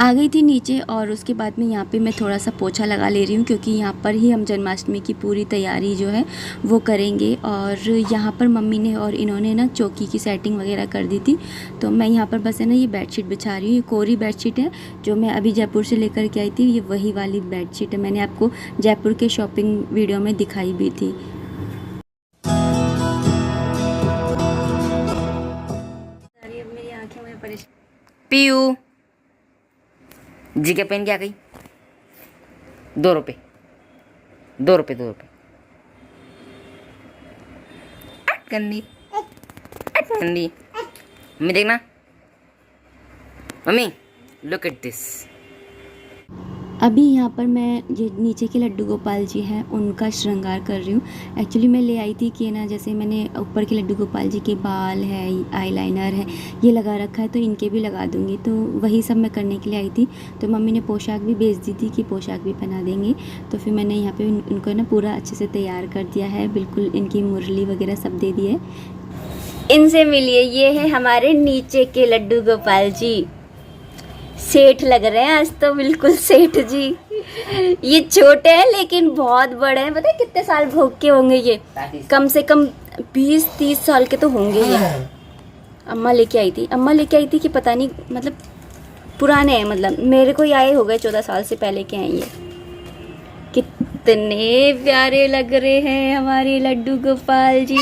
आ गई थी नीचे और उसके बाद में यहाँ पे मैं थोड़ा सा पोछा लगा ले रही हूँ, क्योंकि यहाँ पर ही हम जन्माष्टमी की पूरी तैयारी जो है वो करेंगे। और यहाँ पर मम्मी ने और इन्होंने ना चौकी की सेटिंग वगैरह कर दी थी। तो मैं यहाँ पर बस है ना ये बेडशीट बिछा रही हूँ। ये कोरी बेडशीट है जो मैं अभी जयपुर से लेकर के आई थी। ये वही वाली बेडशीट है, मैंने आपको जयपुर के शॉपिंग वीडियो में दिखाई भी थी। पीयू जी के पेन क्या गई? 2 रुपये 2 रुपये 2 रुपये। गंदी गंदी। मम्मी देखना, मम्मी लुक एट दिस। अभी यहाँ पर मैं ये नीचे के लड्डू गोपाल जी हैं उनका श्रृंगार कर रही हूँ। एक्चुअली मैं ले आई थी कि ना, जैसे मैंने ऊपर के लड्डू गोपाल जी के बाल है, आईलाइनर है, ये लगा रखा है, तो इनके भी लगा दूँगी। तो वही सब मैं करने के लिए आई थी। तो मम्मी ने पोशाक भी भेज दी थी कि पोशाक भी पहना देंगे। तो फिर मैंने यहाँ पर इनको ना पूरा अच्छे से तैयार कर दिया है, बिल्कुल इनकी मुरली वगैरह सब दे दी है। इनसे मिलिए, ये है हमारे नीचे के लड्डू गोपाल जी। सेठ लग रहे हैं आज तो, बिल्कुल सेठ जी। ये छोटे हैं लेकिन बहुत बड़े हैं। पता है कितने साल भोग के होंगे ये? कम से कम 20-30 साल के तो होंगे ये। अम्मा लेके आई थी कि पता नहीं, मतलब पुराने हैं, मतलब मेरे को आए हो गए 14 साल से पहले के हैं ये। कितने प्यारे लग रहे हैं हमारे लड्डू गोपाल जी।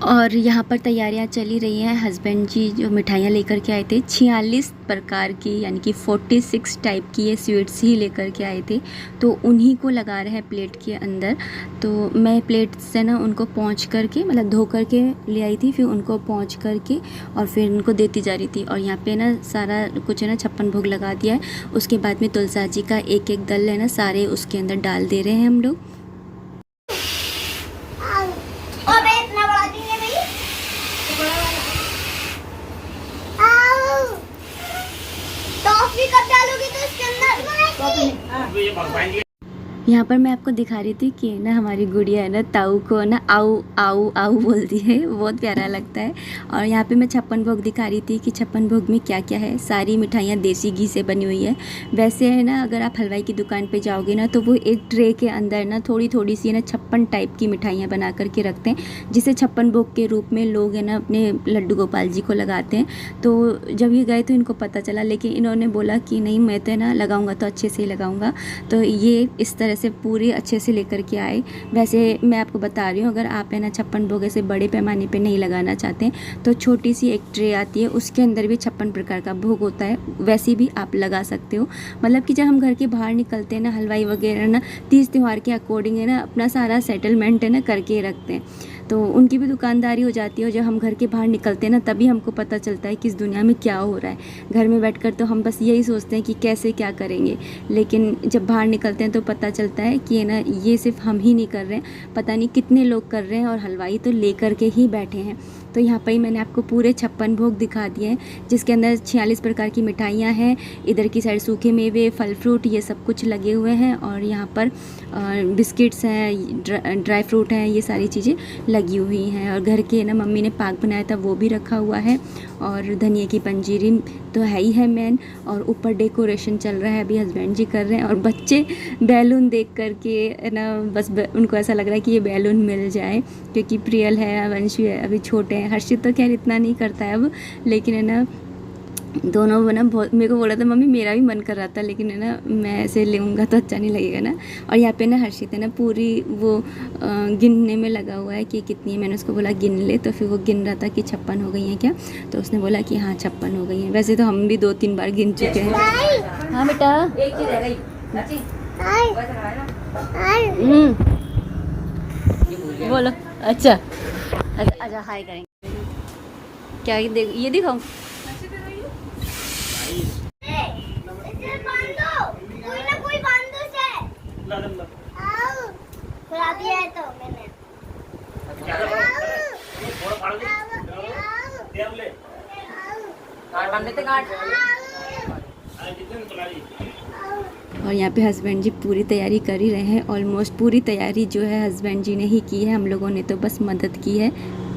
और यहाँ पर तैयारियाँ चली रही हैं। हस्बैंड जी जो मिठाइयाँ लेकर के आए थे 46 प्रकार की, यानी कि 46 टाइप की ये स्वीट्स ही लेकर के आए थे। तो उन्हीं को लगा रहे हैं प्लेट के अंदर। तो मैं प्लेट से ना उनको पोंछ करके, मतलब धो करके ले आई थी, फिर उनको पोंछ करके और फिर उनको देती जा रही थी। और यहाँ पे ना सारा कुछ है ना 56 भोग लगा दिया है। उसके बाद में तुलसा जी का एक एक दल है ना सारे उसके अंदर डाल दे रहे हैं हम लोग। यहाँ पर मैं आपको दिखा रही थी कि ना हमारी गुड़िया है ना ताऊ को ना आऊ आऊ आऊ बोलती है, बहुत प्यारा लगता है। और यहाँ पे मैं 56 भोग दिखा रही थी कि 56 भोग में क्या क्या है। सारी मिठाइयाँ देसी घी से बनी हुई है। वैसे है ना, अगर आप हलवाई की दुकान पे जाओगे ना, तो वो एक ट्रे के अंदर ना थोड़ी थोड़ी सी ना 56 टाइप की मिठाइयाँ बना करके रखते हैं, जिसे 56 भोग के रूप में लोग है ना अपने लड्डू गोपाल जी को लगाते हैं। तो जब ये गए तो इनको पता चला, लेकिन इन्होंने बोला कि नहीं, मैं तो है ना लगाऊंगा तो अच्छे से ही लगाऊंगा। तो ये इस तरह से पूरी अच्छे से लेकर के आए। वैसे मैं आपको बता रही हूँ, अगर आप है ना 56 भोग ऐसे बड़े पैमाने पे नहीं लगाना चाहते हैं तो छोटी सी एक ट्रे आती है, उसके अंदर भी 56 प्रकार का भोग होता है, वैसे भी आप लगा सकते हो। मतलब कि जब हम घर के बाहर निकलते हैं ना, हलवाई वगैरह ना तीज त्यौहार के अकॉर्डिंग है ना अपना सारा सेटलमेंट है ना करके रखते हैं, तो उनकी भी दुकानदारी हो जाती है। और जब हम घर के बाहर निकलते हैं ना, तभी हमको पता चलता है कि इस दुनिया में क्या हो रहा है। घर में बैठकर तो हम बस यही सोचते हैं कि कैसे क्या करेंगे, लेकिन जब बाहर निकलते हैं तो पता चलता है कि ना ये सिर्फ हम ही नहीं कर रहे हैं, पता नहीं कितने लोग कर रहे हैं, और हलवाई तो लेकर के ही बैठे हैं। तो यहाँ पर ही मैंने आपको पूरे 56 भोग दिखा दिए हैं, जिसके अंदर 46 प्रकार की मिठाइयाँ हैं। इधर की साइड सूखे मेवे, फल फ्रूट, ये सब कुछ लगे हुए हैं। और यहाँ पर बिस्किट्स हैं, ड्राई फ्रूट हैं, ये सारी चीज़ें लगी हुई हैं। और घर के ना मम्मी ने पाक बनाया था, वो भी रखा हुआ है। और धनिया की पंजीरी तो है ही है मेन। और ऊपर डेकोरेशन चल रहा है, अभी हस्बैंड जी कर रहे हैं। और बच्चे बैलून देख करके ना बस उनको ऐसा लग रहा है कि ये बैलून मिल जाए, क्योंकि प्रियल है, वंशु है, अभी छोटे हैं। हर्षित तो खैर इतना नहीं करता है अब, लेकिन है ना दोनों ना बहुत, मेरे को बोला था मम्मी मेरा भी मन कर रहा था, लेकिन है ना मैं ऐसे लूँगा तो अच्छा नहीं लगेगा ना। और यहाँ पे ना हर्षित है ना पूरी वो गिनने में लगा हुआ है कि कितनी है। मैंने उसको बोला गिन ले, तो फिर वो गिन रहा था कि 56 हो गई हैं क्या, तो उसने बोला कि हाँ 56 हो गई हैं। वैसे तो हम भी 2-3 बार गिन चुके हैं। हाँ बेटा, एक चीज़ रह गई। बोलो। अच्छा अच्छा, हाय करेंगे क्या? ये दिखाऊँ? और यहाँ पे हस्बैंड जी पूरी तैयारी कर ही रहे हैं। ऑलमोस्ट पूरी तैयारी जो है हस्बैंड जी ने ही की है, हम लोगों ने तो बस मदद की है।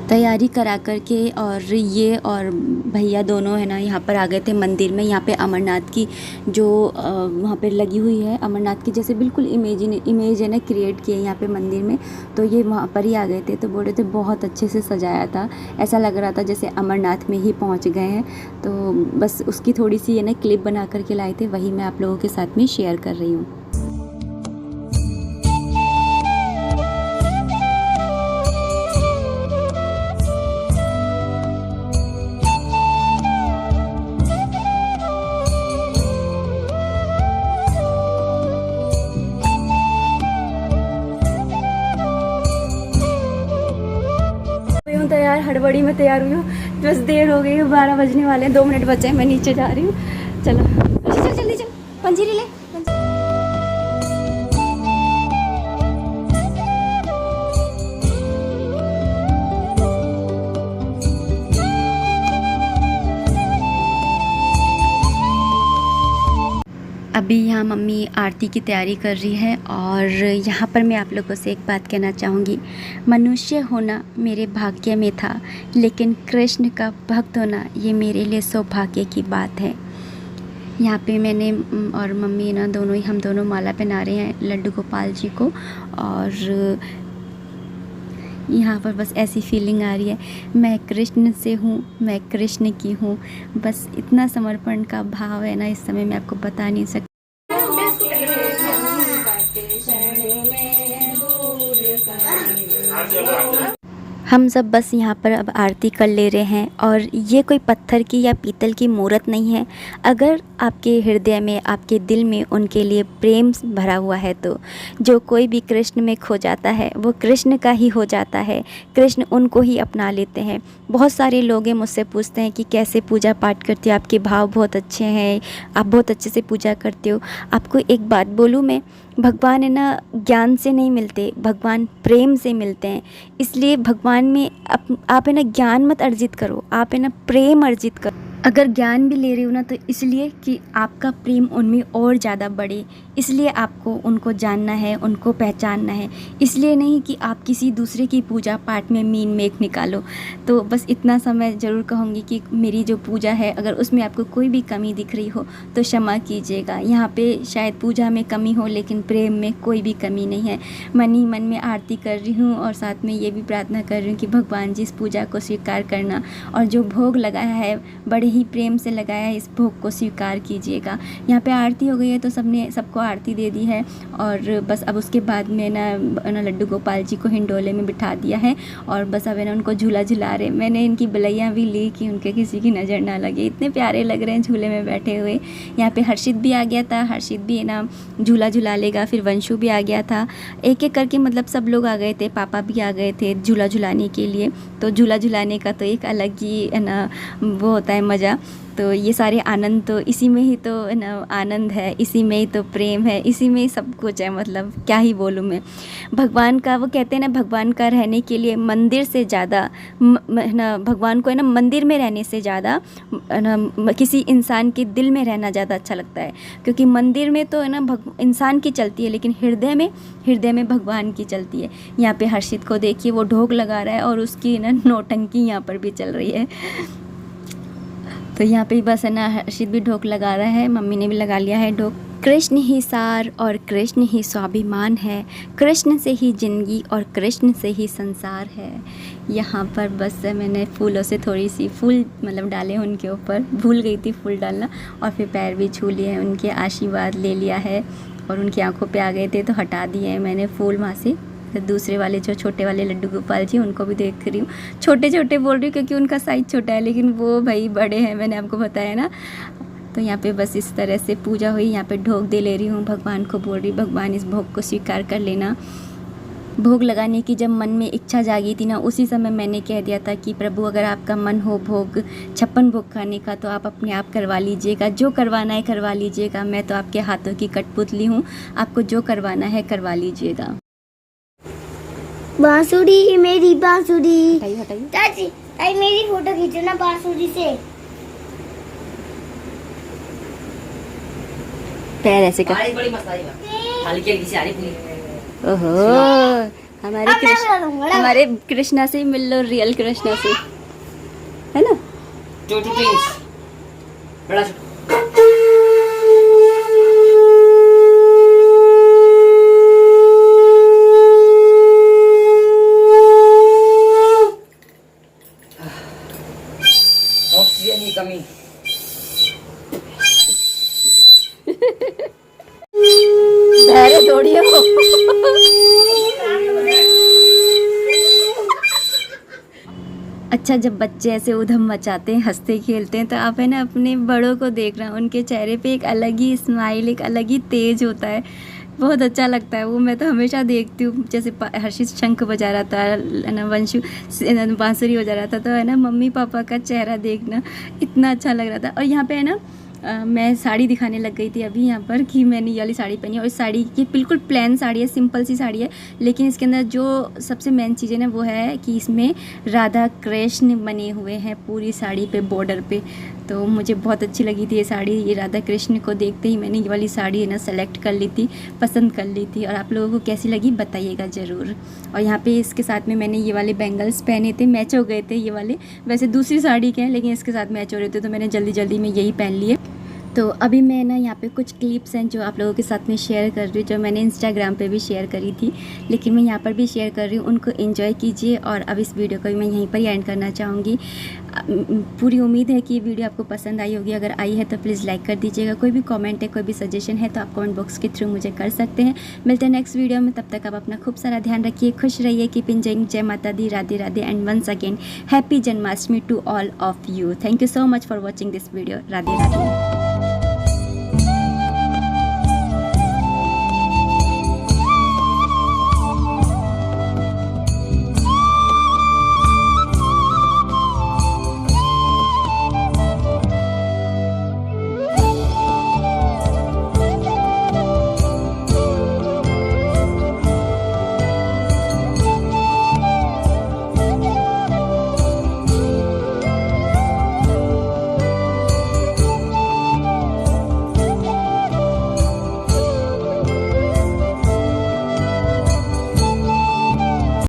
तैयारी करा कर के और ये और भैया दोनों है ना यहाँ पर आ गए थे मंदिर में। यहाँ पे अमरनाथ की जो वहाँ पे लगी हुई है, अमरनाथ की जैसे बिल्कुल इमेज है ना क्रिएट की है यहाँ पे मंदिर में। तो ये वहाँ पर ही आ गए थे, तो बोल रहे थे बहुत अच्छे से सजाया था, ऐसा लग रहा था जैसे अमरनाथ में ही पहुँच गए हैं। तो बस उसकी थोड़ी सी है ना क्लिप बना कर के लाए थे, वही मैं आप लोगों के साथ में शेयर कर रही हूँ। तैयार हड़बड़ी में तैयार हुई हूँ, बस देर हो गई है, 12 बजने वाले हैं, 2 मिनट बचे हैं, मैं नीचे जा रही हूँ। चलो चल जल्दी चल, पंजीरी ले। अभी यहाँ मम्मी आरती की तैयारी कर रही है और यहाँ पर मैं आप लोगों से एक बात कहना चाहूँगी। मनुष्य होना मेरे भाग्य में था, लेकिन कृष्ण का भक्त होना ये मेरे लिए सौभाग्य की बात है। यहाँ पे मैंने और मम्मी ना दोनों ही, हम दोनों माला पहना रहे हैं लड्डू गोपाल जी को। और यहाँ पर बस ऐसी फीलिंग आ रही है, मैं कृष्ण से हूँ, मैं कृष्ण की हूँ। बस इतना समर्पण का भाव है ना इस समय, मैं आपको बता नहीं सकती। हम सब बस यहाँ पर अब आरती कर ले रहे हैं। और ये कोई पत्थर की या पीतल की मूर्त नहीं है। अगर आपके हृदय में, आपके दिल में उनके लिए प्रेम भरा हुआ है तो जो कोई भी कृष्ण में खो जाता है वो कृष्ण का ही हो जाता है। कृष्ण उनको ही अपना लेते हैं। बहुत सारे लोग मुझसे पूछते हैं कि कैसे पूजा पाठ करते हो, आपके भाव बहुत अच्छे हैं, आप बहुत अच्छे से पूजा करते हो। आपको एक बात बोलूँ मैं, भगवान है ना ज्ञान से नहीं मिलते, भगवान प्रेम से मिलते हैं। इसलिए भगवान में आप है ना ज्ञान मत अर्जित करो, आप है ना प्रेम अर्जित करो। अगर ज्ञान भी ले रही हो ना तो इसलिए कि आपका प्रेम उनमें और ज़्यादा बढ़े, इसलिए आपको उनको जानना है, उनको पहचानना है। इसलिए नहीं कि आप किसी दूसरे की पूजा पाठ में मीन मेख निकालो। तो बस इतना सा मैं ज़रूर कहूँगी कि मेरी जो पूजा है अगर उसमें आपको कोई भी कमी दिख रही हो तो क्षमा कीजिएगा। यहाँ पे शायद पूजा में कमी हो लेकिन प्रेम में कोई भी कमी नहीं है। मन ही मन में आरती कर रही हूँ और साथ में ये भी प्रार्थना कर रही हूँ कि भगवान जी इस पूजा को स्वीकार करना, और जो भोग लगाया है बड़े ही प्रेम से लगाया है, इस भोग को स्वीकार कीजिएगा। यहाँ पे आरती हो गई है तो सबको आरती दे दी है। और बस अब उसके बाद में ना लड्डू गोपाल जी को हिंडोले में बिठा दिया है और बस अब है ना उनको झूला झुला रहे। मैंने इनकी बलैया भी ली कि उनके किसी की नज़र ना लगे, इतने प्यारे लग रहे हैं झूले में बैठे हुए। यहाँ पे हर्षित भी आ गया था, हर्षित भी है ना झूला झुला लेगा। फिर वंशु भी आ गया था, एक एक करके मतलब सब लोग आ गए थे, पापा भी आ गए थे झूला झुलाने के लिए। तो झूला झुलाने का तो एक अलग ही है ना वो होता है मज़ा। तो ये सारे आनंद तो इसी में ही तो है ना आनंद है, इसी में ही तो प्रेम है, इसी में ही सब कुछ है। मतलब क्या ही बोलूँ मैं। भगवान का वो कहते हैं ना, भगवान का रहने के लिए मंदिर से ज़्यादा है ना, भगवान को है ना मंदिर में रहने से ज़्यादा ना किसी इंसान के दिल में रहना ज़्यादा अच्छा लगता है। क्योंकि मंदिर में तो है ना इंसान की चलती है, लेकिन हृदय में भगवान की चलती है। यहाँ पे हर्षित को देखिए, वो ढोक लगा रहा है और उसकी ना नौटंकी यहाँ पर भी चल रही है। तो यहाँ पे बस है ना हर्षित भी ढोक लगा रहा है, मम्मी ने भी लगा लिया है ढोक। कृष्ण ही सार और कृष्ण ही स्वाभिमान है, कृष्ण से ही जिंदगी और कृष्ण से ही संसार है। यहाँ पर बस मैंने फूलों से थोड़ी सी फूल मतलब डाले उनके ऊपर, भूल गई थी फूल डालना, और फिर पैर भी छू लिए, उनके आशीर्वाद ले लिया है। और उनकी आंखों पे आ गए थे तो हटा दिए हैं मैंने फूल वहाँ से। तो दूसरे वाले जो छोटे वाले लड्डू गोपाल जी उनको भी देख रही हूँ, छोटे छोटे बोल रही हूँ क्योंकि उनका साइज़ छोटा है, लेकिन वो भाई बड़े हैं, मैंने आपको बताया ना। तो यहाँ पे बस इस तरह से पूजा हुई। यहाँ पे ढोक दे ले रही हूँ, भगवान को बोल रही भगवान इस भोग को स्वीकार कर लेना। भोग लगाने की जब मन में इच्छा जागी थी ना, उसी समय मैंने कह दिया था कि प्रभु अगर आपका मन हो भोग 56 भोग खाने का तो आप अपने आप करवा लीजिएगा, जो करवाना है करवा लीजिएगा। मैं तो आपके हाथों की कठपुतली हूँ, आपको जो करवाना है करवा लीजिएगा। बांसुरी मेरी बांसुरी, हटाइए चाची आई मेरी फोटो खींचो ना बांसुरी से। पैर ऐसे कर, बड़ी मस्त आई हल्की हल्की सी आ रही पूरी। ओहो हमारे कृष्णा से मिल लो, रियल कृष्णा से, है ना। टू ट्विंस बड़ा ऑक्सीजन की कमी। धैर्य दौड़िए हो। अच्छा, जब बच्चे ऐसे उधम मचाते हैं, हंसते खेलते हैं, तो आप है ना अपने बड़ों को देख रहे हैं, उनके चेहरे पे एक अलग ही स्माइल, एक अलग ही तेज होता है, बहुत अच्छा लगता है वो। मैं तो हमेशा देखती हूँ, जैसे हर्षित शंख बजा रहा था, है ना, वंशु बांसुरी बजा रहा था, तो है ना मम्मी पापा का चेहरा देखना इतना अच्छा लग रहा था। और यहाँ पे है ना मैं साड़ी दिखाने लग गई थी अभी यहाँ पर कि मैंने ये वाली साड़ी पहनी है, और इस साड़ी की बिल्कुल प्लेन साड़ी है, सिंपल सी साड़ी है, लेकिन इसके अंदर जो सबसे मेन चीज़ है ना वो है कि इसमें राधा कृष्ण बने हुए हैं पूरी साड़ी पे, बॉर्डर पे। तो मुझे बहुत अच्छी लगी थी ये साड़ी। ये राधा कृष्ण को देखते ही मैंने ये वाली साड़ी है ना सेलेक्ट कर ली थी, पसंद कर ली थी। और आप लोगों को कैसी लगी बताइएगा ज़रूर। और यहाँ पे इसके साथ में मैंने ये वाले बैंगल्स पहने थे, मैच हो गए थे ये वाले, वैसे दूसरी साड़ी के हैं लेकिन इसके साथ मैच हो रहे थे, तो मैंने जल्दी जल्दी में यही पहन लिए। तो अभी मैं ना यहाँ पे कुछ क्लिप्स हैं जो आप लोगों के साथ में शेयर कर रही हूँ, जो मैंने इंस्टाग्राम पे भी शेयर करी थी, लेकिन मैं यहाँ पर भी शेयर कर रही हूँ, उनको एंजॉय कीजिए। और अब इस वीडियो को मैं यहीं पर ही एंड करना चाहूँगी। पूरी उम्मीद है कि ये वीडियो आपको पसंद आई होगी। अगर आई है तो प्लीज़ लाइक कर दीजिएगा। कोई भी कमेंट है, कोई भी सजेशन है तो आप कमेंट बॉक्स के थ्रू मुझे कर सकते हैं। मिलते हैं नेक्स्ट वीडियो में, तब तक आप अपना खूब सारा ध्यान रखिए, खुश रहिए, कीप एंजॉयिंग। जय माता दी, Radhe Radhe, and once again happy Janmashtami to all of you. Thank you so much for watching this video. Radhe Radhe.